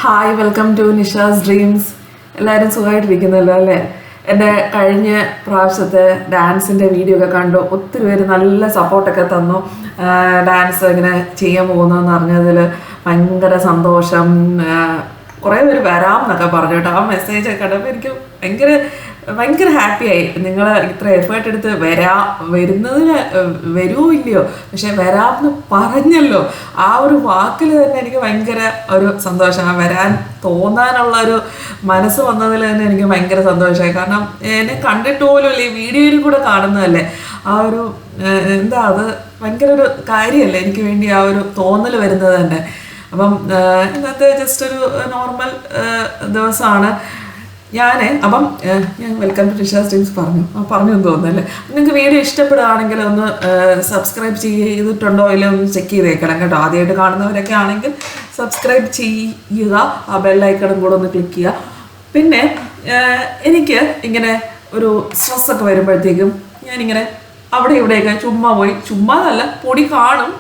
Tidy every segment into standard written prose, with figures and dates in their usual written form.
Hi, welcome to Nisha's dreams. എല്ലാവരും സുഖമായിട്ടിരിക്കുന്നല്ലോ അല്ലേ? എൻ്റെ കഴിഞ്ഞ പ്രാവശ്യത്തെ ഡാൻസിൻ്റെ വീഡിയോ ഒക്കെ കണ്ടു. ഒത്തിരി പേര് നല്ല സപ്പോർട്ടൊക്കെ തന്നു. ഡാൻസ് ഇങ്ങനെ ചെയ്യാൻ പോകുന്നതെന്ന് അറിഞ്ഞതിൽ ഭയങ്കര സന്തോഷം. കുറേ പേര് വരാം എന്നൊക്കെ പറഞ്ഞു കേട്ടോ. ആ മെസ്സേജൊക്കെ കണ്ടപ്പോൾ എനിക്ക് ഭയങ്കര ഹാപ്പിയായി. നിങ്ങൾ ഇത്ര എഫേർട്ട് എടുത്ത് വരുന്നതിന് വരുമോ ഇല്ലയോ, പക്ഷെ വരാമെന്ന് പറഞ്ഞല്ലോ, ആ ഒരു വാക്കിൽ തന്നെ എനിക്ക് ഭയങ്കര ഒരു സന്തോഷമാണ്. വരാൻ തോന്നാനുള്ള ഒരു മനസ്സ് വന്നതിൽ തന്നെ എനിക്ക് ഭയങ്കര സന്തോഷമായി. കാരണം എന്നെ കണ്ടിട്ട് പോലും അല്ലേ, ഈ വീഡിയോയിൽ കൂടെ കാണുന്നതല്ലേ, ആ ഒരു എന്താ അത് ഭയങ്കര ഒരു കാര്യമല്ലേ എനിക്ക് വേണ്ടി ആ ഒരു തോന്നൽ വരുന്നത് തന്നെ. അപ്പം ഇന്നത്തെ ജസ്റ്റ് ഒരു നോർമൽ ദിവസമാണ്. ഞാൻ വെൽക്കം ടു നിഷാസ് ഡ്രീംസ് പറഞ്ഞു എന്ന് തോന്നുന്നല്ലേ. നിങ്ങൾക്ക് വീഡിയോ ഇഷ്ടപ്പെടുകയാണെങ്കിൽ ഒന്ന് സബ്സ്ക്രൈബ് ചെയ്തിട്ടുണ്ടോ ഇല്ല ഒന്ന് ചെക്ക് ചെയ്തേക്കണം കേട്ടോ. ആദ്യമായിട്ട് കാണുന്നവരൊക്കെ ആണെങ്കിൽ സബ്സ്ക്രൈബ് ചെയ്യുക, ആ ബെല്ലൈക്കണും കൂടെ ഒന്ന് ക്ലിക്ക് ചെയ്യുക. പിന്നെ എനിക്ക് ഇങ്ങനെ ഒരു സ്ട്രെസ്സൊക്കെ വരുമ്പോഴത്തേക്കും ഞാനിങ്ങനെ അവിടെ ഇവിടെയൊക്കെ ചുമ്മാതല്ല, പൊടി കാണും.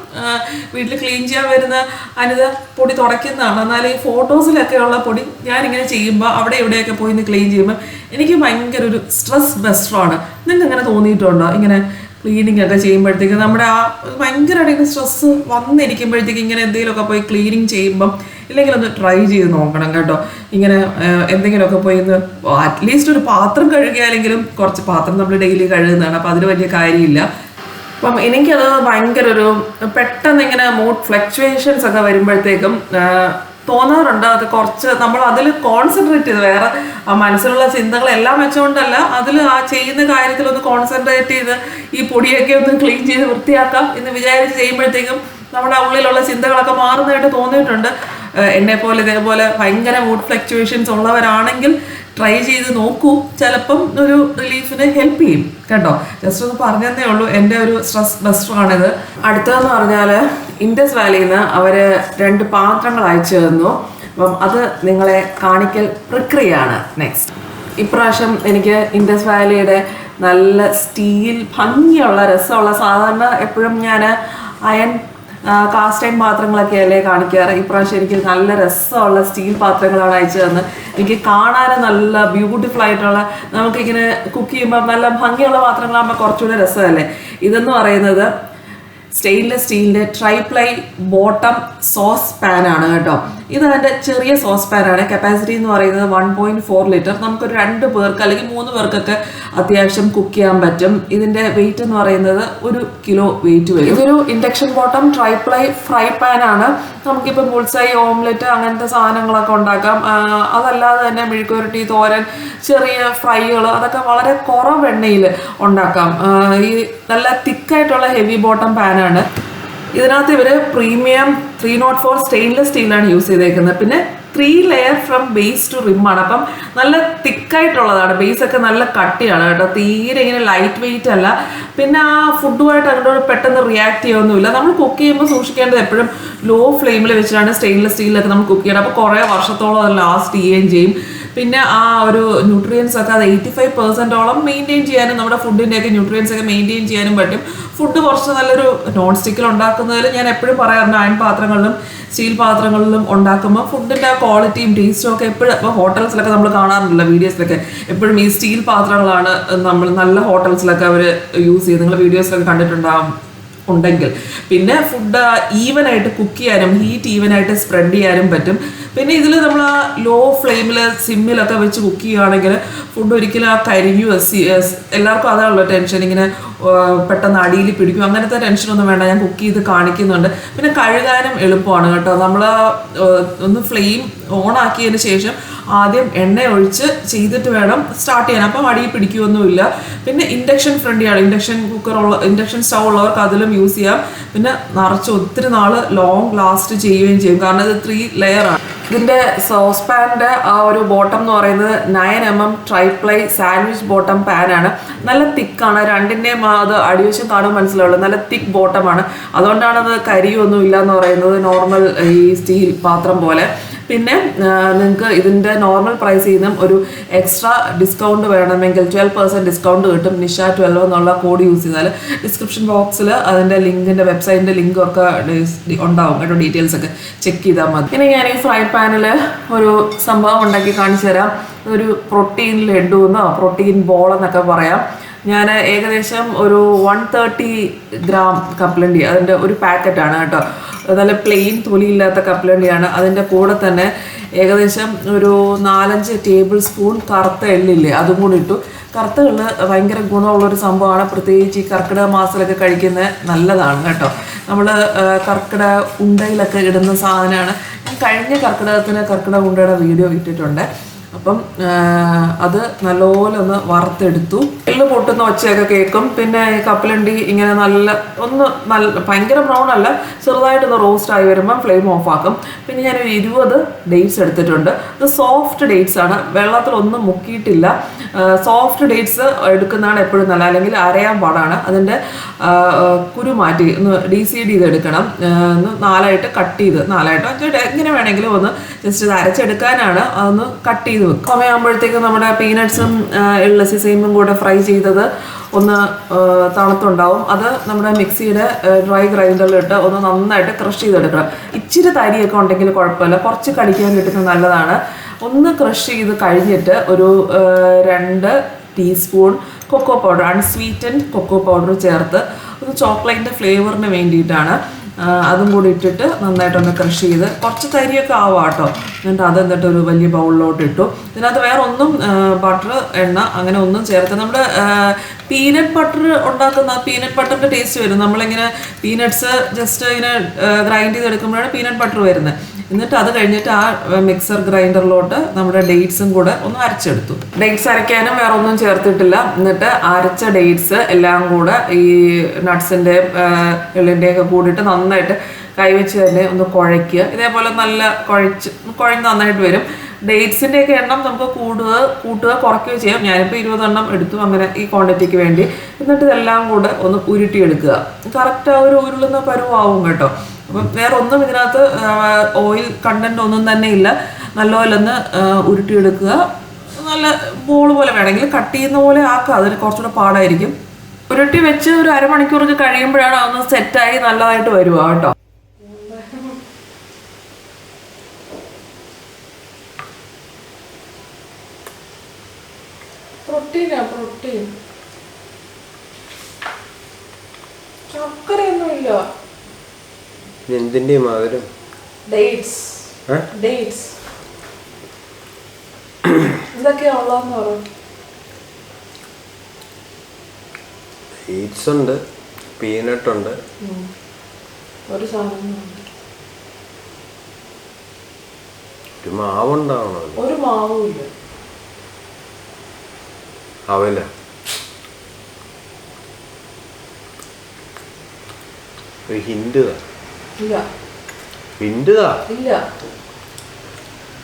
വീട്ടിൽ ക്ലീൻ ചെയ്യാൻ വരുന്ന അനിത പൊടി തുടയ്ക്കുന്നതാണ്. എന്നാൽ ഈ ഫോട്ടോസിലൊക്കെയുള്ള പൊടി ഞാനിങ്ങനെ ചെയ്യുമ്പോൾ അവിടെ ഇവിടെയൊക്കെ പോയി ഇന്ന് ക്ലീൻ ചെയ്യുമ്പോൾ എനിക്ക് ഭയങ്കര ഒരു സ്ട്രെസ് ബസ്റ്ററാണ്. നിങ്ങൾക്ക് ഇങ്ങനെ തോന്നിയിട്ടുണ്ടോ? ഇങ്ങനെ ക്ലീനിങ് ഒക്കെ ചെയ്യുമ്പോഴത്തേക്ക് നമ്മുടെ ആ ഭയങ്കരമായിട്ട് സ്ട്രെസ്സ് വന്നിരിക്കുമ്പോഴത്തേക്ക് ഇങ്ങനെ എന്തെങ്കിലുമൊക്കെ പോയി ക്ലീനിങ് ചെയ്യുമ്പം ഇല്ലെങ്കിൽ ഒന്ന് ട്രൈ ചെയ്ത് നോക്കണം കേട്ടോ. ഇങ്ങനെ എന്തെങ്കിലുമൊക്കെ പോയി ഒന്ന് അറ്റ്ലീസ്റ്റ് ഒരു പാത്രം കഴുകിയാലെങ്കിലും, കുറച്ച് പാത്രം നമ്മൾ ഡെയിലി കഴുകുന്നതാണ്, അപ്പോൾ അതിന് വലിയ കാര്യമില്ല. അപ്പം എനിക്കത് ഭയങ്കര ഒരു പെട്ടെന്ന് ഇങ്ങനെ മൂഡ് ഫ്ലക്ച്വേഷൻസ് ഒക്കെ വരുമ്പോഴത്തേക്കും തോന്നാറുണ്ട്. അത് കുറച്ച് നമ്മൾ അതിൽ കോൺസെൻട്രേറ്റ് ചെയ്ത് വേറെ ആ മനസ്സിലുള്ള ചിന്തകളെല്ലാം വെച്ചുകൊണ്ടല്ല, അതിൽ ആ ചെയ്യുന്ന കാര്യത്തിലൊന്ന് കോൺസെൻട്രേറ്റ് ചെയ്ത് ഈ പൊടിയൊക്കെ ഒന്ന് ക്ലീൻ ചെയ്ത് വൃത്തിയാക്കാം എന്ന് വിചാരിച്ച് ചെയ്യുമ്പോഴത്തേക്കും നമ്മുടെ ഉള്ളിലുള്ള ചിന്തകളൊക്കെ മാറുന്നതായിട്ട് തോന്നിയിട്ടുണ്ട്. എന്നെപ്പോലെ ഇതേപോലെ ഭയങ്കര മൂഡ് ഫ്ലക്ച്വേഷൻസ് ഉള്ളവരാണെങ്കിൽ ട്രൈ ചെയ്ത് നോക്കൂ, ചിലപ്പം ഒരു റിലീഫിന് ഹെൽപ്പ് ചെയ്യും കേട്ടോ. ജസ്റ്റ് ഒന്ന് പറഞ്ഞതേ ഉള്ളൂ. എൻ്റെ ഒരു സ്ട്രെസ് ബസ്റ്ററാണിത്. അടുത്തതെന്ന് പറഞ്ഞാൽ ഇൻഡസ് വാലിയിൽ നിന്ന് അവർ 2 പാത്രങ്ങൾ അയച്ചു തന്നു. അപ്പം അത് നിങ്ങളെ കാണിക്കൽ പ്രക്രിയയാണ് നെക്സ്റ്റ്. ഇപ്രാവശ്യം എനിക്ക് ഇൻഡസ് വാലിയുടെ നല്ല സ്റ്റീൽ ഭംഗിയുള്ള രസമുള്ള, സാധാരണ എപ്പോഴും ഞാൻ അയൺ കാസ്റ്റ് അയൺ പാത്രങ്ങളൊക്കെ അല്ലേ കാണിക്കാറ്. ഇപ്രാവശ്യം എനിക്ക് നല്ല രസമുള്ള സ്റ്റീൽ പാത്രങ്ങളാണ് അയച്ചു തന്നത്. എനിക്ക് കാണാനും നല്ല ബ്യൂട്ടിഫുൾ ആയിട്ടുള്ള, നമുക്കിങ്ങനെ കുക്ക് ചെയ്യുമ്പോൾ നല്ല ഭംഗിയുള്ള പാത്രങ്ങളാകുമ്പോൾ കുറച്ചുകൂടെ രസമല്ലേ. ഇതെന്ന് പറയുന്നത് സ്റ്റെയിൻലെസ് സ്റ്റീലിൻ്റെ ട്രൈപ്ലൈ ബോട്ടം സോസ് പാനാണ് കേട്ടോ. ഇത് അതിൻ്റെ ചെറിയ സോസ് പാനാണ്. കപ്പാസിറ്റി എന്ന് പറയുന്നത് 1.4 ലിറ്റർ. നമുക്കൊരു 2 പേർക്ക് അല്ലെങ്കിൽ 3 പേർക്കൊക്കെ അത്യാവശ്യം കുക്ക് ചെയ്യാൻ പറ്റും. ഇതിൻ്റെ വെയിറ്റ് എന്ന് പറയുന്നത് 1 കിലോ വെയിറ്റ് വരും. ഇതൊരു ഇൻഡക്ഷൻ ബോട്ടം ട്രൈപ്ലൈ ഫ്രൈ പാനാണ്. നമുക്കിപ്പോൾ ബുൾസൈ, ഓംലെറ്റ് അങ്ങനത്തെ സാധനങ്ങളൊക്കെ ഉണ്ടാക്കാം. അതല്ലാതെ തന്നെ മെഴുക്കുവരട്ടി, തോരൻ, ചെറിയ ഫ്രൈകൾ അതൊക്കെ വളരെ കുറവ് എണ്ണയിൽ ഉണ്ടാക്കാം. ഈ നല്ല തിക്കായിട്ടുള്ള ഹെവി ബോട്ടം പാനാണ്. ഇതിനകത്ത് ഇവർ പ്രീമിയം 304 സ്റ്റെയിൻലെസ് സ്റ്റീലാണ് യൂസ് ചെയ്തേക്കുന്നത്. പിന്നെ 3 ലെയർ ഫ്രം ബേസ് ടു റിമ്മാണ്. അപ്പം നല്ല തിക്കായിട്ടുള്ളതാണ്. ബേസൊക്കെ നല്ല കട്ടിയാണ് കേട്ടോ. തീരെ ഇങ്ങനെ ലൈറ്റ് വെയിറ്റ് അല്ല. പിന്നെ ആ ഫുഡുമായിട്ട് അങ്ങോട്ട് പെട്ടെന്ന് റിയാക്ട് ചെയ്യൊന്നുമില്ല. നമ്മൾ കുക്ക് ചെയ്യുമ്പോൾ സൂക്ഷിക്കേണ്ടത് എപ്പോഴും ലോ ഫ്ലെയിമിൽ വെച്ചിട്ടാണ് സ്റ്റെയിൻലെസ് സ്റ്റീലിലൊക്കെ നമ്മൾ കുക്ക് ചെയ്യണം. അപ്പോൾ കുറേ വർഷത്തോളം അത് ലാസ്റ്റ് ചെയ്യുകയും ചെയ്യും. പിന്നെ ആ ഒരു ന്യൂട്രിയൻസ് ഒക്കെ അത് 85% മെയിൻറ്റെയിൻ ചെയ്യാനും, നമ്മുടെ ഫുഡിൻ്റെയൊക്കെ ന്യൂട്രിയൻസ് ഒക്കെ മെയിൻറ്റെയിൻ ചെയ്യാനും പറ്റും. ഫുഡ് കുറച്ച് നല്ലൊരു നോൺ സ്റ്റിക്കിൽ ഉണ്ടാക്കുന്നതിൽ ഞാൻ എപ്പോഴും പറയാറുണ്ട്, അയൺ പാത്രങ്ങളിലും സ്റ്റീൽ പാത്രങ്ങളിലും ഉണ്ടാക്കുമ്പോൾ ഫുഡിൻ്റെ ആ ക്വാളിറ്റിയും ടേസ്റ്റും ഒക്കെ എപ്പോഴും, ഇപ്പോൾ ഹോട്ടൽസിലൊക്കെ നമ്മൾ കാണാറുണ്ടല്ലോ വീഡിയോസിലൊക്കെ, എപ്പോഴും ഈ സ്റ്റീൽ പാത്രങ്ങളാണ് നമ്മൾ നല്ല ഹോട്ടൽസിലൊക്കെ അവർ യൂസ് ചെയ്ത്, നിങ്ങൾ വീഡിയോസിലൊക്കെ കണ്ടിട്ടുണ്ടാകും ഉണ്ടെങ്കിൽ. പിന്നെ ഫുഡ് ഈവനായിട്ട് കുക്ക് ചെയ്യാനും ഹീറ്റ് ഈവനായിട്ട് സ്പ്രെഡ് ചെയ്യാനും പറ്റും. പിന്നെ ഇതിൽ നമ്മൾ ആ ലോ ഫ്ലെയിമിൽ സിമ്മിലൊക്കെ വെച്ച് കുക്ക് ചെയ്യുകയാണെങ്കിൽ ഫുഡ് ഒരിക്കലും ആ കരിഞ്ഞു, എല്ലാവർക്കും അതാണല്ലോ ടെൻഷൻ, ഇങ്ങനെ പെട്ടെന്ന് അടിയിൽ പിടിക്കും. അങ്ങനത്തെ ടെൻഷനൊന്നും വേണ്ട, ഞാൻ കുക്ക് ചെയ്ത് കാണിക്കുന്നുണ്ട്. പിന്നെ കഴുകാനും എളുപ്പമാണ് കേട്ടോ. നമ്മൾ ഒന്ന് ഫ്ലെയിം ഓൺ ആക്കിയതിന് ശേഷം ആദ്യം എണ്ണ ഒഴിച്ച് ചെയ്തിട്ട് വേണം സ്റ്റാർട്ട് ചെയ്യാൻ. അപ്പം അടിയിൽ പിടിക്കുകയൊന്നുമില്ല. പിന്നെ ഇൻഡക്ഷൻ ഫ്രണ്ട്ലിയാണ്. ഇൻഡക്ഷൻ സ്റ്റൗ ഉള്ളവർക്ക് അതിലും യൂസ് ചെയ്യാം. പിന്നെ നിറച്ച് ഒത്തിരി നാൾ ലോങ് ലാസ്റ്റ് ചെയ്യുകയും ചെയ്യും, കാരണം ഇത് 3 ലെയറാണ്. ഇതിൻ്റെ സോസ് പാനിൻ്റെ ആ ഒരു ബോട്ടം എന്ന് പറയുന്നത് 9mm ട്രൈപ്ലൈ സാൻഡ്വിച്ച് ബോട്ടം പാനാണ്. നല്ല തിക്കാണ്. രണ്ടിൻ്റെയും അത് അടിവശം കാണുമ്പോൾ മനസ്സിലാവുള്ളൂ, നല്ല തിക്ക് ബോട്ടമാണ്. അതുകൊണ്ടാണ് അത് കരിയൊന്നും ഇല്ല എന്ന് പറയുന്നത്, നോർമൽ ഈ സ്റ്റീൽ പാത്രം പോലെ. പിന്നെ നിങ്ങൾക്ക് ഇതിൻ്റെ നോർമൽ പ്രൈസിൽ നിന്നും ഒരു എക്സ്ട്രാ ഡിസ്കൗണ്ട് വേണമെങ്കിൽ 12% ഡിസ്കൗണ്ട് കിട്ടും. നിഷ 12 എന്നുള്ള കോഡ് യൂസ് ചെയ്താൽ. ഡിസ്ക്രിപ്ഷൻ ബോക്സിൽ അതിൻ്റെ ലിങ്കിൻ്റെ വെബ്സൈറ്റിൻ്റെ ലിങ്കൊക്കെ ഉണ്ടാവും കേട്ടോ. ഡീറ്റെയിൽസ് ഒക്കെ ചെക്ക് ചെയ്താൽ മതി. ഇനി ഞാൻ ഈ ഫ്രൈ പാനിൽ ഒരു സംഭവം ഉണ്ടാക്കി കാണിച്ചു തരാം. ഒരു പ്രോട്ടീൻ ലഡു എന്നോ പ്രോട്ടീൻ ബോൾ എന്നൊക്കെ പറയാം. ഞാൻ ഏകദേശം ഒരു 130 ഗ്രാം കപ്പലണ്ടി, അതിൻ്റെ ഒരു പാക്കറ്റാണ് കേട്ടോ. നല്ല പ്ലെയിൻ തൊലിയില്ലാത്ത കപ്പലണ്ടിയാണ്. അതിൻ്റെ കൂടെ തന്നെ ഏകദേശം ഒരു 4-5 ടേബിൾ സ്പൂൺ കറുത്ത എള്ളില്ലേ, അതും കൂടി ഇട്ടു. കറുത്ത എള്ള് ഭയങ്കര ഗുണമുള്ളൊരു സംഭവമാണ്. പ്രത്യേകിച്ച് ഈ കർക്കിടക മാസത്തിലൊക്കെ കഴിക്കുന്നത് നല്ലതാണ് കേട്ടോ. നമ്മൾ കർക്കിടക ഉണ്ടയിലൊക്കെ ഇടുന്ന സാധനമാണ്. കഴിഞ്ഞ കർക്കിടക ഉണ്ടയുടെ വീഡിയോ ഇട്ടിട്ടുണ്ട്. അപ്പം അത് നല്ലപോലെ ഒന്ന് വറുത്തെടുത്തു. എള്ള് പൊട്ടുന്ന ഒച്ചയൊക്കെ കേൾക്കും. പിന്നെ ഈ കപ്പലണ്ടി ഇങ്ങനെ നല്ല ഭയങ്കര ബ്രൗൺ അല്ല, ചെറുതായിട്ടൊന്ന് റോസ്റ്റ് ആയി വരുമ്പം ഫ്ലെയിം ഓഫ് ആക്കും. പിന്നെ ഞാനൊരു 20 ഡേറ്റ്സ് എടുത്തിട്ടുണ്ട്. ഇത് സോഫ്റ്റ് ഡേറ്റ്സ് ആണ്, വെള്ളത്തിലൊന്നും മുക്കിയിട്ടില്ല. സോഫ്റ്റ് ഡേറ്റ്സ് എടുക്കുന്നതാണ് എപ്പോഴും നല്ല, അല്ലെങ്കിൽ അരയാൻ പാടാണ്. അതിൻ്റെ കുരു മാറ്റി ഒന്ന് DCD ചെയ്തെടുക്കണം. ഒന്ന് 4ആയിട്ട് കട്ട് ചെയ്ത് 4ആയിട്ടോ 5ആയിട്ടോ എങ്ങനെ വേണമെങ്കിലും ഒന്ന് ജസ്റ്റ് ഇത് അരച്ചെടുക്കാനാണ്. അതൊന്ന് കട്ട് ചെയ്ത് വെക്കും. സമയമാകുമ്പോഴത്തേക്കും നമ്മുടെ പീനട്ട്സും എള്ള് സിസൈമും കൂടെ ഫ്രൈ ചെയ്തത് ഒന്ന് തണുത്തുണ്ടാവും. അത് നമ്മുടെ മിക്സിയുടെ ഡ്രൈ ഗ്രൈൻഡറിലിട്ട് ഒന്ന് നന്നായിട്ട് ക്രഷ് ചെയ്തെടുക്കണം. ഇച്ചിരി തരിയൊക്കെ ഉണ്ടെങ്കിൽ കുഴപ്പമില്ല, കുറച്ച് കടിക്കാൻ കിട്ടുന്നത് നല്ലതാണ്. ഒന്ന് ക്രഷ് ചെയ്ത് കഴിഞ്ഞിട്ട് ഒരു 2 teaspoon cocoa powder, unsweetened cocoa powder ചേർത്ത് ഒരു ചോക്ലേറ്റിൻ്റെ ഫ്ലേവറിന് വേണ്ടിയിട്ടാണ്. അതും കൂടി ഇട്ടിട്ട് നന്നായിട്ടൊന്ന് ക്രഷ് ചെയ്ത് കുറച്ച് തരിയൊക്കെ ആവാം കേട്ടോ. എന്നിട്ട് ഒരു വലിയ ബൗളിലോട്ട് ഇട്ടു. ഇതിനകത്ത് വേറെ ഒന്നും ബട്ടർ, എണ്ണ അങ്ങനെ ഒന്നും ചേർത്ത് നമ്മുടെ പീനട്ട് ബട്ടർ ഉണ്ടാക്കുന്ന പീനട്ട് ബട്ടറിൻ്റെ ടേസ്റ്റ് വരും. നമ്മളിങ്ങനെ പീനട്ട്സ് ജസ്റ്റ് ഇങ്ങനെ ഗ്രൈൻഡ് ചെയ്തെടുക്കുമ്പോഴാണ് പീനട്ട് ബട്ടർ വരുന്നത്. എന്നിട്ട് അത് കഴിഞ്ഞിട്ട് ആ മിക്സർ ഗ്രൈൻഡറിലോട്ട് നമ്മുടെ ഡേറ്റ്സും കൂടെ ഒന്ന് അരച്ചെടുത്തു. ഡേറ്റ്സ് അരയ്ക്കാനും വേറെ ഒന്നും ചേർത്തിട്ടില്ല. എന്നിട്ട് അരച്ച ഡേറ്റ്സ് എല്ലാം കൂടെ ഈ നട്ട്സിൻ്റെ എള്ളിൻ്റെയൊക്കെ കൂടിയിട്ട് നന്നായിട്ട് കൈവച്ച് തന്നെ ഒന്ന് കുഴയ്ക്കുക. ഇതേപോലെ നല്ല കുഴഞ്ഞ് നന്നായിട്ട് വരും. ഡേറ്റ്സിൻ്റെയൊക്കെ എണ്ണം നമുക്ക് കൂട്ടുക കുറയ്ക്കുകയോ ചെയ്യാം. ഞാനിപ്പോൾ 20 എണ്ണം എടുത്തു അങ്ങനെ ഈ ക്വാണ്ടിറ്റിക്ക് വേണ്ടി. എന്നിട്ട് ഇതെല്ലാം കൂടെ ഒന്ന് ഉരുട്ടിയെടുക്കുക. കറക്റ്റ് ആ ഒരു ഉരുളുന്ന പരുവാവും കേട്ടോ. അപ്പം വേറെ ഒന്നും ഇതിനകത്ത് ഓയിൽ കണ്ടന്റ് ഒന്നും തന്നെ ഇല്ല. നല്ലപോലെ ഒന്ന് ഉരുട്ടിയെടുക്കുക. നല്ല ബോൾ പോലെ വേണമെങ്കിൽ കട്ട് ചെയ്യുന്ന പോലെ ആക്കുക, അതിന് കുറച്ചുകൂടെ പാടായിരിക്കും. ഉരുട്ടി വെച്ച് ഒരു അരമണിക്കൂറൊക്കെ കഴിയുമ്പോഴാണ് അതൊന്ന് സെറ്റായി നല്ലതായിട്ട് വരുക കേട്ടോ. പ്രോട്ടീൻ ചക്കരയൊന്നുമില്ല. എന്തിന്റെ മാതിരം ഡേറ്റ്സ് ഇതൊക്കെയാ ഉള്ളതെന്ന് പറഞ്ഞു. ഡേറ്റ്സ് ഉണ്ട്, പീനട്ട് ഉണ്ട്, ഒരു സാധനം ഒരു മാവുണ്ടാവണോ? ഒരു മാവും ഇല്ല. അവല ഒരു ഹിന്റ് ഇല്ല.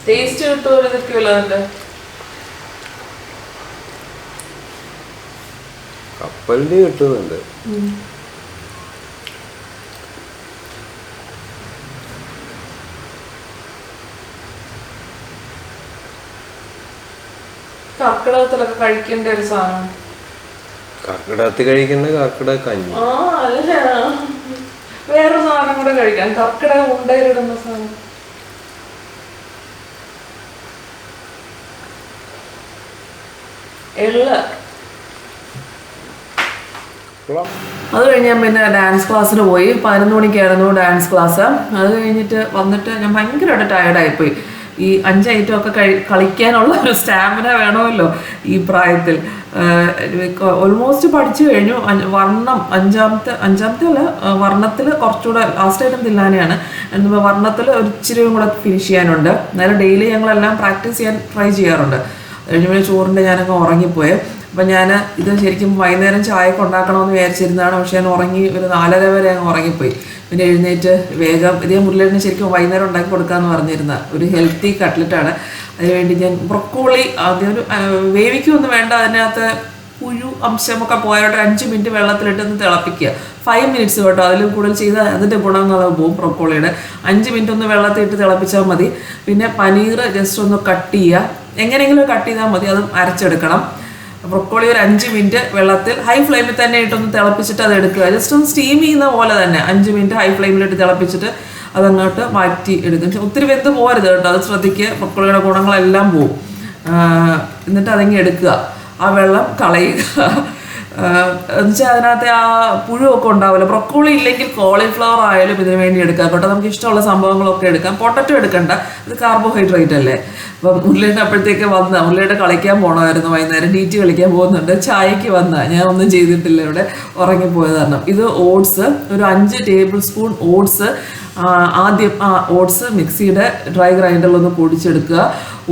ടേസ്റ്റ് കിട്ടുമല്ലോ ഇതൊക്കെയല്ലോ. അതിന്റെ കപ്പലിന്റെ കിട്ടുന്നുണ്ട്. കർക്കിടകത്തിലൊക്കെ കഴിക്കേണ്ട ഒരു സാധനം. കർക്കിടകത്തിൽ കഴിക്കേണ്ട കർക്കിടക കഞ്ഞി. അല്ല, വേറെ സാധനം കൂടെ കഴിക്കാം. കർക്കിടക ഉണ്ടയിലിടുന്ന സാധനം. എള്ള്. അത് കഴിഞ്ഞ് ഞാൻ പിന്നെ ഡാൻസ് ക്ലാസ്സിന് പോയി. 11 മണിക്കായിരുന്നു ഡാൻസ് ക്ലാസ്. അത് കഴിഞ്ഞിട്ട് വന്നിട്ട് ഞാൻ ഭയങ്കരമായിട്ട് ടയർഡായിപ്പോയി. ഈ 5 ഐറ്റമൊക്കെ കളിക്കാനുള്ള ഒരു സ്റ്റാമിന വേണമല്ലോ ഈ പ്രായത്തിൽ. ഓൾമോസ്റ്റ് പഠിച്ചു കഴിഞ്ഞു. അഞ്ചാമത്തെ അല്ല, വർണ്ണത്തിൽ കുറച്ചുകൂടെ ലാസ്റ്റ് ഐറ്റം തില്ലാനെയാണ്. എന്നാൽ വർണ്ണത്തിൽ ഒരു ഇച്ചിരിയും കൂടെ ഫിനിഷ് ചെയ്യാനുണ്ട്. എന്നാലും ഡെയിലി ഞങ്ങളെല്ലാം പ്രാക്ടീസ് ചെയ്യാൻ ട്രൈ ചെയ്യാറുണ്ട്. കഴിഞ്ഞ ചോറിൻ്റെ ഞാനങ്ങ് ഉറങ്ങിപ്പോയി. അപ്പം ഞാൻ ഇത് ശരിക്കും വൈകുന്നേരം ചായയൊക്കെ ഉണ്ടാക്കണമെന്ന് വിചാരിച്ചിരുന്നതാണ്. പക്ഷേ ഞാൻ ഉറങ്ങി ഒരു 4:30 വരെ അങ്ങ് ഉറങ്ങിപ്പോയി. പിന്നെ എഴുന്നേറ്റ് വേഗം ഇതേ മുരളിന് ശരിക്കും വൈകുന്നേരം ഉണ്ടാക്കി കൊടുക്കാമെന്ന് പറഞ്ഞിരുന്ന ഒരു ഹെൽത്തി കട്ട്ലറ്റാണ്. അതിനുവേണ്ടി ഞാൻ ബ്രൊക്കോളി ആദ്യം ഒരു വേവിക്കൊന്നും വേണ്ട, അതിനകത്ത് പുഴു അംശമൊക്കെ പോയാലോട്ട് 5 മിനിറ്റ് വെള്ളത്തിലിട്ട് ഒന്ന് തിളപ്പിക്കുക. 5 മിനിറ്റ്സ് കേട്ടോ, അതിൽ കൂടുതൽ ചെയ്താൽ അതിൻ്റെ ഗുണങ്ങൾ പോകും. ബ്രൊക്കോളിയുടെ 5 മിനിറ്റ് ഒന്ന് വെള്ളത്തിലിട്ട് തിളപ്പിച്ചാൽ മതി. പിന്നെ പനീർ ജസ്റ്റ് ഒന്ന് കട്ട് ചെയ്യുക, എങ്ങനെയെങ്കിലും കട്ട് ചെയ്താൽ മതി, അതും അരച്ചെടുക്കണം. ബ്രൊക്കോളി ഒരു 5 മിനിറ്റ് വെള്ളത്തിൽ ഹൈ ഫ്ലെയിമിൽ തന്നെ ഇട്ടൊന്ന് തിളപ്പിച്ചിട്ട് അത് എടുക്കുക. ജസ്റ്റ് ഒന്ന് സ്റ്റീം ചെയ്യുന്ന പോലെ തന്നെ 5 മിനിറ്റ് ഹൈ ഫ്ലെയിമിലിട്ട് തിളപ്പിച്ചിട്ട് അതങ്ങോട്ട് മാറ്റി എടുക്കും. ഒത്തിരി വെന്ത് പോകരുത് കേട്ടോ, അത് ശ്രദ്ധിക്കുക, ബ്രൊക്കോളിയുടെ ഗുണങ്ങളെല്ലാം പോവും. എന്നിട്ട് അതങ്ങ് എടുക്കുക, ആ വെള്ളം കളയുക. എന്നുവെച്ചാൽ അതിനകത്ത് ആ പുഴുവൊക്കെ ഉണ്ടാവില്ല. ബ്രൊക്കോളി ഇല്ലെങ്കിൽ കോളിഫ്ലവർ ആയാലും ഇതിനു വേണ്ടി എടുക്കാം കേട്ടോ, നമുക്ക് ഇഷ്ടമുള്ള സംഭവങ്ങളൊക്കെ എടുക്കാം. പൊട്ടറ്റോ എടുക്കണ്ട, ഇത് കാർബോഹൈഡ്രേറ്റ് അല്ലേ. അപ്പം മുരളിയുടെ അപ്പോഴത്തേക്ക് മുരളിയുടെ കളിക്കാൻ പോകണമായിരുന്നു, വൈകുന്നേരം DT കളിക്കാൻ പോകുന്നുണ്ട്. ചായക്ക് ഞാൻ ഒന്നും ചെയ്തിട്ടില്ല, ഇവിടെ ഉറങ്ങിപ്പോയത് കാരണം. ഇത് ഓട്സ്, ഒരു 5 ടേബിൾ സ്പൂൺ ഓട്സ്. ആദ്യം ഓട്സ് മിക്സിയുടെ ഡ്രൈ ഗ്രൈൻഡറിലൊന്ന് പൊടിച്ചെടുക്കുക.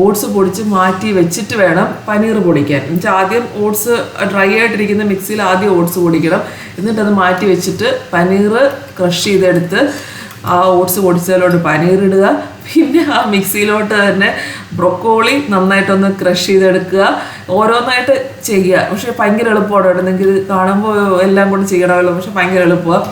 ഓട്സ് പൊടിച്ച് മാറ്റി വെച്ചിട്ട് വേണം പനീർ പൊടിക്കാൻ. എന്നുവെച്ചാൽ ആദ്യം ഓട്സ് ഡ്രൈ ആയിട്ടിരിക്കുന്ന മിക്സിയിൽ ആദ്യം ഓട്സ് പൊടിക്കണം, എന്നിട്ടത് മാറ്റി വെച്ചിട്ട് പനീർ ക്രഷ് ചെയ്തെടുത്ത് ആ ഓട്സ് പൊടിച്ചതിലോട്ട് പനീർ ഇടുക. പിന്നെ ആ മിക്സിയിലോട്ട് തന്നെ ബ്രൊക്കോളി നന്നായിട്ടൊന്ന് ക്രഷ് ചെയ്തെടുക്കുക. ഓരോന്നായിട്ട് ചെയ്യുക, പക്ഷേ ഭയങ്കര എളുപ്പമാണ്. നിങ്ങൾക്ക് ഇത് കാണുമ്പോൾ എല്ലാം കൊണ്ട് ചെയ്യണമല്ലോ, പക്ഷെ ഭയങ്കര എളുപ്പമാണ്.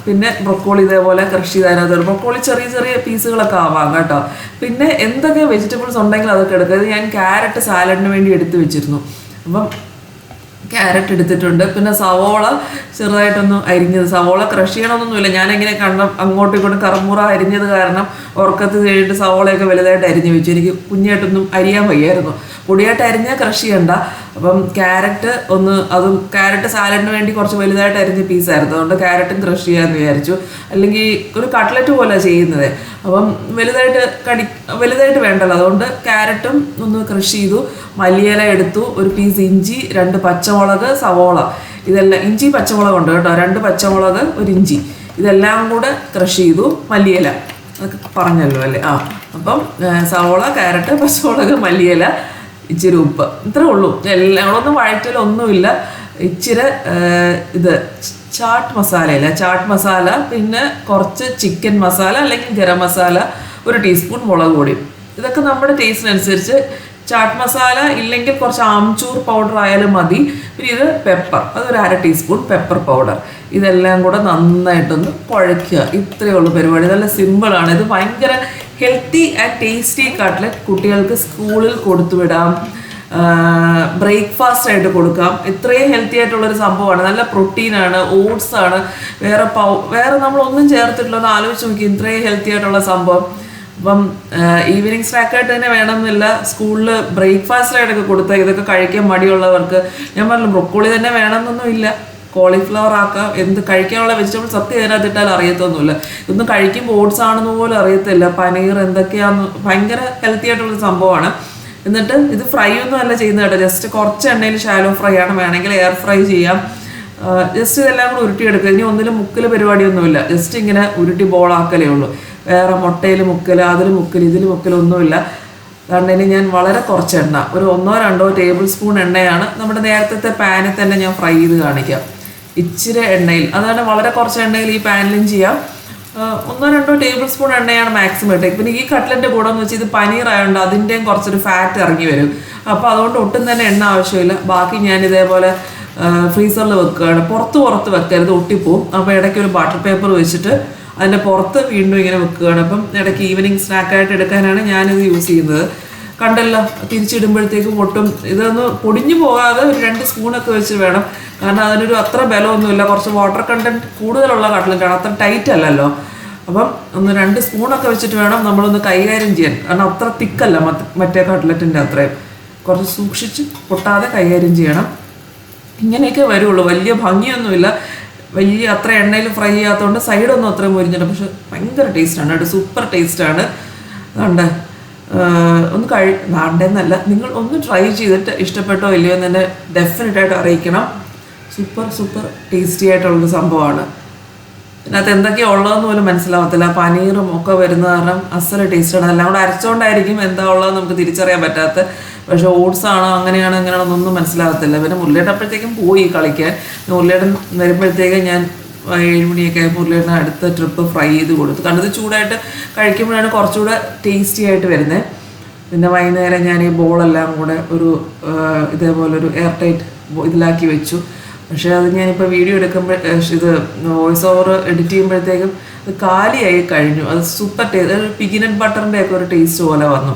പിന്നെ ബ്രൊക്കോളി ഇതേപോലെ ക്രഷ് ചെയ്തതിനകത്ത് ബ്രൊക്കോളി ചെറിയ ചെറിയ പീസുകളൊക്കെ ആവാം കേട്ടോ. പിന്നെ എന്തൊക്കെ വെജിറ്റബിൾസ് ഉണ്ടെങ്കിൽ അതൊക്കെ എടുക്കുക. ഇത് ഞാൻ ക്യാരറ്റ് സാലഡിന് വേണ്ടി എടുത്ത് വെച്ചിരുന്നു, അപ്പം ക്യാരറ്റ് എടുത്തിട്ടുണ്ട്. പിന്നെ സവോള ചെറുതായിട്ടൊന്ന് അരിഞ്ഞത്, സവോള ക്രഷ് ചെയ്യണമെന്നൊന്നുമില്ല, ഞാനെങ്ങനെ അങ്ങോട്ടും ഇങ്ങോട്ടും കറമുറ അരിഞ്ഞത് കാരണം ഉറക്കത്ത് കഴിഞ്ഞിട്ട് സവോളയൊക്കെ വലുതായിട്ട് അരിഞ്ഞ് വെച്ചു. എനിക്ക് കുഞ്ഞായിട്ടൊന്നും അരിയാൻ വയ്യായിരുന്നു. പൊടിയായിട്ട് അരിഞ്ഞാൽ ക്രഷ് ചെയ്യണ്ട. അപ്പം ക്യാരറ്റ് ക്യാരറ്റ് സാലഡിന് വേണ്ടി കുറച്ച് വലുതായിട്ട് അരിഞ്ഞ പീസായിരുന്നു, അതുകൊണ്ട് ക്യാരറ്റും ക്രഷ് ചെയ്യാമെന്ന് വിചാരിച്ചു. അല്ലെങ്കിൽ ഒരു കട്ട്ലറ്റ് പോലെ ചെയ്യുന്നത്, അപ്പം വലുതായിട്ട് വേണ്ടല്ലോ, അതുകൊണ്ട് ക്യാരറ്റും ഒന്ന് ക്രഷ് ചെയ്തു. മല്ലിയില എടുത്തു, ഒരു പീസ് ഇഞ്ചി, 2 പച്ചമുളക്, സവോള, ഇതെല്ലാം ഇഞ്ചി പച്ചമുളക് ഉണ്ട് കേട്ടോ, 2 പച്ചമുളക്, 1 ഇഞ്ചി, ഇതെല്ലാം കൂടെ ക്രഷ് ചെയ്തു. മല്ലിയില അതൊക്കെ പറഞ്ഞല്ലോ അല്ലേ. അപ്പം സവോള, ക്യാരറ്റ്, പച്ചമുളക്, മല്ലിയില, ഇച്ചിരി ഉപ്പ്, ഇത്രേ ഉള്ളൂ. ഞങ്ങളൊന്നും വഴറ്റിലൊന്നുമില്ല. ഇച്ചിരി ഇത് ചാട്ട് മസാല, പിന്നെ കുറച്ച് ചിക്കൻ മസാല അല്ലെങ്കിൽ ഗരം മസാല, 1 ടീസ്പൂൺ മുളക് പൊടി. ഇതൊക്കെ നമ്മുടെ ടേസ്റ്റിനനുസരിച്ച്. ചാട്ട് മസാല ഇല്ലെങ്കിൽ കുറച്ച് ആംചൂർ പൗഡർ ആയാലും മതി. പിന്നെ ഇത് പെപ്പർ, അതൊരു 1/2 ടീസ്പൂൺ പെപ്പർ പൗഡർ. ഇതെല്ലാം കൂടെ നന്നായിട്ടൊന്ന് കുഴയ്ക്കുക. ഇത്രയേ ഉള്ളൂ പരിപാടി, നല്ല സിമ്പിളാണ്. ഇത് ഭയങ്കര ഹെൽത്തി ആൻഡ് ടേസ്റ്റി കട്ട്ലറ്റ് കുട്ടികൾക്ക് സ്കൂളിൽ കൊടുത്തുവിടാം, ബ്രേക്ക്ഫാസ്റ്റ് ആയിട്ട് കൊടുക്കാം. ഇത്രയും ഹെൽത്തി ആയിട്ടുള്ളൊരു സംഭവമാണ്, നല്ല പ്രോട്ടീനാണ്, ഓട്സ് ആണ്, വേറെ നമ്മളൊന്നും ചേർത്തിട്ടില്ല. ഒന്ന് ആലോചിച്ച് നോക്കി, ഇത്രയും ഹെൽത്തി ആയിട്ടുള്ള സംഭവം. അപ്പം ഈവനിങ് സ്നാക്കായിട്ട് തന്നെ വേണമെന്നില്ല, സ്കൂളിൽ ബ്രേക്ക്ഫാസ്റ്റ് ആയിട്ടൊക്കെ കൊടുത്താൽ ഇതൊക്കെ കഴിക്കാൻ മടിയുള്ളവർക്ക് ഞാൻ പറഞ്ഞു ബ്രൊക്കോളി തന്നെ വേണമെന്നൊന്നും ഇല്ല, കോളിഫ്ലവർ ആക്കാം, എന്ത് കഴിക്കാനുള്ള വെജിറ്റബിൾ സത്യം ഇതിനകത്തിട്ടാൽ അറിയത്തൊന്നുമില്ല. ഇതൊന്നും കഴിക്കുമ്പോൾ ഓട്സ് ആണെന്ന് പോലും അറിയത്തില്ല, പനീർ എന്തൊക്കെയാന്ന്, ഭയങ്കര ഹെൽത്തി ആയിട്ടുള്ളൊരു സംഭവമാണ്. എന്നിട്ട് ഇത് ഫ്രൈ ഒന്നും അല്ല ചെയ്യുന്നത് കേട്ടോ, ജസ്റ്റ് കുറച്ച് എണ്ണയിൽ ഷാലോ ഫ്രൈ ആണ്, വേണമെങ്കിൽ എയർ ഫ്രൈ ചെയ്യാം. ജസ്റ്റ് ഇതെല്ലാം കൂടെ ഉരുട്ടിയെടുക്കുക. ഇനി ഒന്നിലും മുക്കൽ പരിപാടിയൊന്നുമില്ല, ജസ്റ്റ് ഇങ്ങനെ ഉരുട്ടി ബോളാക്കലേ ഉള്ളൂ. വേറെ മുട്ടയിൽ മുക്കൽ, അതിൽ മുക്കൽ, ഇതിൽ മുക്കലൊന്നുമില്ല. അതുകൊണ്ട് ഇനി ഞാൻ വളരെ കുറച്ച് എണ്ണ, ഒരു 1-2 ടേബിൾ സ്പൂൺ എണ്ണയാണ് നമ്മുടെ നേരത്തെ പാനിൽ തന്നെ ഞാൻ ഫ്രൈ ചെയ്ത് കാണിക്കാം. ഇച്ചിരി എണ്ണയിൽ, അതാണ് വളരെ കുറച്ച് എണ്ണയിൽ ഈ പാനിലും ചെയ്യാം. 1-2 ടേബിൾ സ്പൂൺ എണ്ണയാണ് മാക്സിമം ഇട്ടേക്ക്. പിന്നെ ഈ കട്ട്ലറ്റിൻ്റെ കൂടെ എന്ന് വെച്ചാൽ ഇത് പനീർ ആയതുകൊണ്ട് അതിൻ്റെയും കുറച്ചൊരു ഫാറ്റ് ഇറങ്ങി വരും, അപ്പോൾ അതുകൊണ്ട് ഒട്ടും തന്നെ എണ്ണ ആവശ്യമില്ല. ബാക്കി ഞാൻ ഇതേപോലെ ഫ്രീസറിൽ വെക്കുകയാണ്. പുറത്ത് വെക്കരുത്, ഒട്ടിപ്പോവും. അപ്പോൾ ഇടയ്ക്ക് ഒരു ബട്ടർ പേപ്പർ വെച്ചിട്ട് അതിൻ്റെ പുറത്ത് വീണ്ടും ഇങ്ങനെ വെക്കുകയാണ്. അപ്പം ഇടയ്ക്ക് ഈവനിങ് സ്നാക്കായിട്ട് എടുക്കാനാണ് ഞാനിത് യൂസ് ചെയ്യുന്നത്. കണ്ടല്ലോ, തിരിച്ചിടുമ്പോഴത്തേക്കും ഒട്ടും ഇതൊന്ന് പൊടിഞ്ഞു പോകാതെ ഒരു 2 സ്പൂണൊക്കെ വെച്ച് വേണം, കാരണം അതിനൊരു അത്ര ബലമൊന്നുമില്ല, കുറച്ച് വാട്ടർ കണ്ടൻറ്റ് കൂടുതലുള്ള കട്ട്ലറ്റാണ്, അത്ര ടൈറ്റ് അല്ലല്ലോ. അപ്പം ഒന്ന് 2 സ്പൂണൊക്കെ വെച്ചിട്ട് വേണം നമ്മളൊന്ന് കൈകാര്യം ചെയ്യാൻ, കാരണം അത്ര തിക്കല്ല മറ്റേ കട്ട്ലറ്റിൻ്റെ അത്രയും. കുറച്ച് സൂക്ഷിച്ച് പൊട്ടാതെ കൈകാര്യം ചെയ്യണം. ഇങ്ങനെയൊക്കെ വരുള്ളൂ, വലിയ ഭംഗിയൊന്നുമില്ല, വലിയ അത്ര എണ്ണയിൽ ഫ്രൈ ചെയ്യാത്തതുകൊണ്ട് സൈഡൊന്നും അത്രയും മൊരിഞ്ഞിട്ട്, പക്ഷെ ഭയങ്കര ടേസ്റ്റാണ് കേട്ടോ, സൂപ്പർ ടേസ്റ്റാണ്. അതുകൊണ്ട് ഒന്ന് വേണ്ടെന്നല്ല, നിങ്ങൾ ഒന്ന് ട്രൈ ചെയ്തിട്ട് ഇഷ്ടപ്പെട്ടോ ഇല്ലയോ എന്ന് തന്നെ ഡെഫിനറ്റായിട്ട് അറിയിക്കണം. സൂപ്പർ ടേസ്റ്റി ആയിട്ടുള്ളൊരു സംഭവമാണ്. ഇതിനകത്ത് എന്തൊക്കെയാണ് ഉള്ളതെന്ന് പോലും മനസ്സിലാവത്തില്ല, പനീറും ഒക്കെ വരുന്ന കാരണം അസല ടേസ്റ്റാണ്. എല്ലാം കൂടെ അരച്ചുകൊണ്ടായിരിക്കും എന്താ ഉള്ളതെന്ന് നമുക്ക് തിരിച്ചറിയാൻ പറ്റാത്ത, പക്ഷേ ഓട്സ് ആണോ അങ്ങനെയാണോ ഒന്നും മനസ്സിലാകത്തില്ല. പിന്നെ മുരളിയേട്ടൻ അപ്പോഴത്തേക്കും പോയി കളിക്കാൻ. മുരളിയേട്ടൻ വരുമ്പോഴത്തേക്കും ഞാൻ 7 മണിയൊക്കെ മുരളിയേട്ടൻ അടുത്ത ട്രിപ്പ് ഫ്രൈ ചെയ്ത് കൊടുത്തു, കാരണം ഇത് ചൂടായിട്ട് കഴിക്കുമ്പോഴാണ് കുറച്ചുകൂടെ ടേസ്റ്റി ആയിട്ട് വരുന്നത്. പിന്നെ വൈകുന്നേരം ഞാൻ ഈ ബോളെല്ലാം കൂടെ ഒരു ഇതേപോലൊരു എയർ ടൈറ്റ് ഇതിലാക്കി വെച്ചു. പക്ഷേ അത് ഞാനിപ്പോൾ വീഡിയോ എടുക്കുമ്പോൾ ഇത് വോയിസ് ഓവർ എഡിറ്റ് ചെയ്യുമ്പോഴത്തേക്കും അത് കാലിയായി കഴിഞ്ഞു. അത് സൂപ്പർ ടേസ്റ്റ്, പീനട്ട് ബട്ടറിൻ്റെ ഒക്കെ ഒരു ടേസ്റ്റ് പോലെ വന്നു.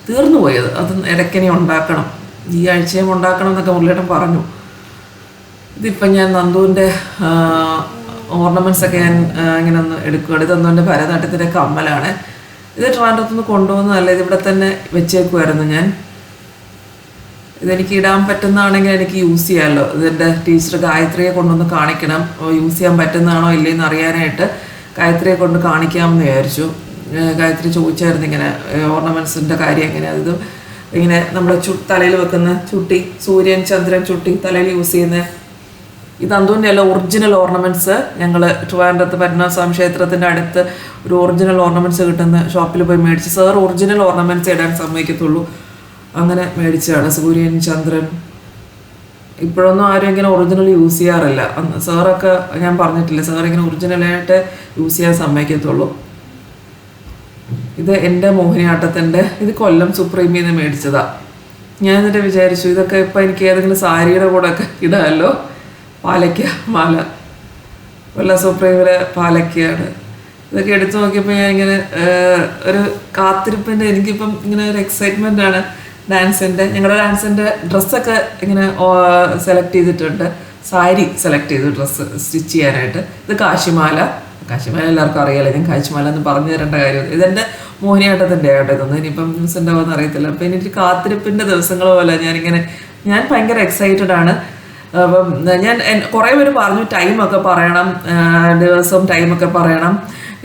തീർന്നു പോയത്. അത് ഇടയ്ക്കിനി ഉണ്ടാക്കണം, ഈ ആഴ്ചയും ഉണ്ടാക്കണം എന്നൊക്കെ മുരളിയേട്ടൻ പറഞ്ഞു. ഇതിപ്പം ഞാൻ നന്ദുവിൻ്റെ ഓർണമെൻറ്റ്സ് ഒക്കെ ഞാൻ ഇങ്ങനെ ഒന്ന് എടുക്കുകയാണ്. ഇത് നന്ദുവിൻ്റെ ഭരതനാട്യത്തിൻ്റെ കമ്മലാണ്. ഇത് ട്രിവാൻഡ്രത്തുനിന്ന് കൊണ്ടുവന്നതല്ല, ഇതിവിടെ തന്നെ വെച്ചേക്കുമായിരുന്നു ഞാൻ. ഇതെനിക്ക് ഇടാൻ പറ്റുന്നതാണെങ്കിൽ എനിക്ക് യൂസ് ചെയ്യാമല്ലോ. ഇതെൻ്റെ ടീച്ചർ ഗായത്രിയെ കൊണ്ടൊന്ന് കാണിക്കണം, യൂസ് ചെയ്യാൻ പറ്റുന്നതാണോ ഇല്ലയെന്ന് അറിയാനായിട്ട് ഗായത്രിയെ കൊണ്ട് കാണിക്കാമെന്ന് വിചാരിച്ചു. ഗായത്രി ചോദിച്ചായിരുന്നു ഇങ്ങനെ ഓർണമെൻറ്റ്സിൻ്റെ കാര്യം എങ്ങനെയാണ്. ഇത് ഇങ്ങനെ നമ്മൾ തലയിൽ വെക്കുന്ന ചുട്ടി, സൂര്യൻ ചന്ദ്രൻ ചുട്ടി തലയിൽ യൂസ് ചെയ്യുന്ന ഇത് അന്തുവിൻ്റെ അല്ല, ഒറിജിനൽ ഓർണമെൻറ്റ്സ്. ഞങ്ങൾ ട്രിവാൻഡ്രത്ത് പത്മനാഭസ്വാമി ക്ഷേത്രത്തിൻ്റെ അടുത്ത് ഒരു ഒറിജിനൽ ഓർണമെൻറ്റ്സ് കിട്ടുന്ന ഷോപ്പിൽ പോയി മേടിച്ച്, സാർ ഒറിജിനൽ ഓർണമെൻറ്റ്സ് ഇടാൻ സമ്മതിക്കത്തുള്ളൂ, അങ്ങനെ മേടിച്ചതാണ്. സൂര്യൻ ചന്ദ്രൻ ഇപ്പോഴൊന്നും ആരും ഇങ്ങനെ ഒറിജിനൽ യൂസ് ചെയ്യാറില്ല. സാറൊക്കെ ഞാൻ പറഞ്ഞിട്ടില്ല, സാർ ഇങ്ങനെ ഒറിജിനലായിട്ട് യൂസ് ചെയ്യാൻ സമ്മതിക്കത്തുള്ളൂ. ഇത് എൻ്റെ മോഹിനിയാട്ടത്തിൻ്റെ, ഇത് കൊല്ലം സുപ്രീമിൽ നിന്ന് മേടിച്ചതാണ്. ഞാൻ എന്നിട്ട് വിചാരിച്ചു ഇതൊക്കെ ഇപ്പം എനിക്ക് ഏതെങ്കിലും സാരിയുടെ കൂടെ ഒക്കെ ഇടാമല്ലോ. പാലയ്ക്ക മാല, കൊല്ലം സുപ്രീമിലെ പാലയ്ക്കയാണ്. ഇതൊക്കെ എടുത്തു നോക്കിയപ്പോൾ ഞാൻ ഇങ്ങനെ ഒരു കാത്തിരിപ്പിൻ്റെ, എനിക്കിപ്പം ഇങ്ങനെ ഒരു എക്സൈറ്റ്മെൻ്റ് ആണ്. ഡാൻസിൻ്റെ, ഞങ്ങളുടെ ഡാൻസിൻ്റെ ഡ്രസ്സൊക്കെ ഇങ്ങനെ സെലക്ട് ചെയ്തിട്ടുണ്ട്. സാരി സെലക്ട് ചെയ്തു ഡ്രസ്സ് സ്റ്റിച്ച് ചെയ്യാനായിട്ട്. ഇത് കാശിമാല എല്ലാവർക്കും അറിയാലോ, ഞാൻ കാശിമാല എന്ന് പറഞ്ഞു തരേണ്ട കാര്യം. ഇതെൻ്റെ മോഹിനിയാട്ടത്തിൻ്റെ ആയിട്ട് ഇതൊന്നും ഇനിയിപ്പം ന്യൂസ് ഉണ്ടാവുമെന്ന് അറിയത്തില്ല. അപ്പം എനിക്ക് കാത്തിരിപ്പിൻ്റെ ദിവസങ്ങൾ പോലെ ഞാൻ ഭയങ്കര എക്സൈറ്റഡ് ആണ്. അപ്പം ഞാൻ കുറേ പേര് പറഞ്ഞു ടൈമൊക്കെ പറയണം, ദിവസവും ടൈമൊക്കെ പറയണം.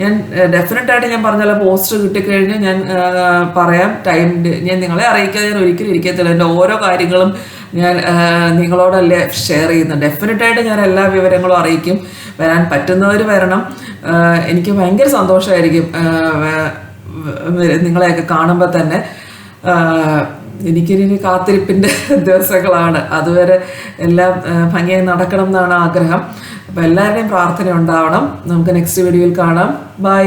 ഞാൻ ഡെഫിനറ്റായിട്ട് ഞാൻ പറഞ്ഞല്ലോ, പോസ്റ്റർ കിട്ടിക്കഴിഞ്ഞ് ഞാൻ പറയാം ടൈം. ഞാൻ നിങ്ങളെ അറിയിക്കാതെ ഞാൻ ഒരിക്കലും ഇരിക്കത്തില്ല. എൻ്റെ ഓരോ കാര്യങ്ങളും ഞാൻ നിങ്ങളോടല്ലേ ഷെയർ ചെയ്യുന്നത്. ഡെഫിനറ്റായിട്ട് ഞാൻ എല്ലാ വിവരങ്ങളും അറിയിക്കും. വരാൻ പറ്റുന്നവർ വരണം. എനിക്ക് ഭയങ്കര സന്തോഷമായിരിക്കും നിങ്ങളെയൊക്കെ കാണുമ്പോൾ തന്നെ. എനിക്കിനി കാത്തിരിപ്പിൻ്റെ ദിവസങ്ങളാണ്. അതുവരെ എല്ലാം ഭംഗിയായി നടക്കണം എന്നാണ് ആഗ്രഹം. അപ്പോൾ എല്ലാവരുടെയും പ്രാർത്ഥന ഉണ്ടാവണം. നമുക്ക് നെക്സ്റ്റ് വീഡിയോയിൽ കാണാം. ബൈ.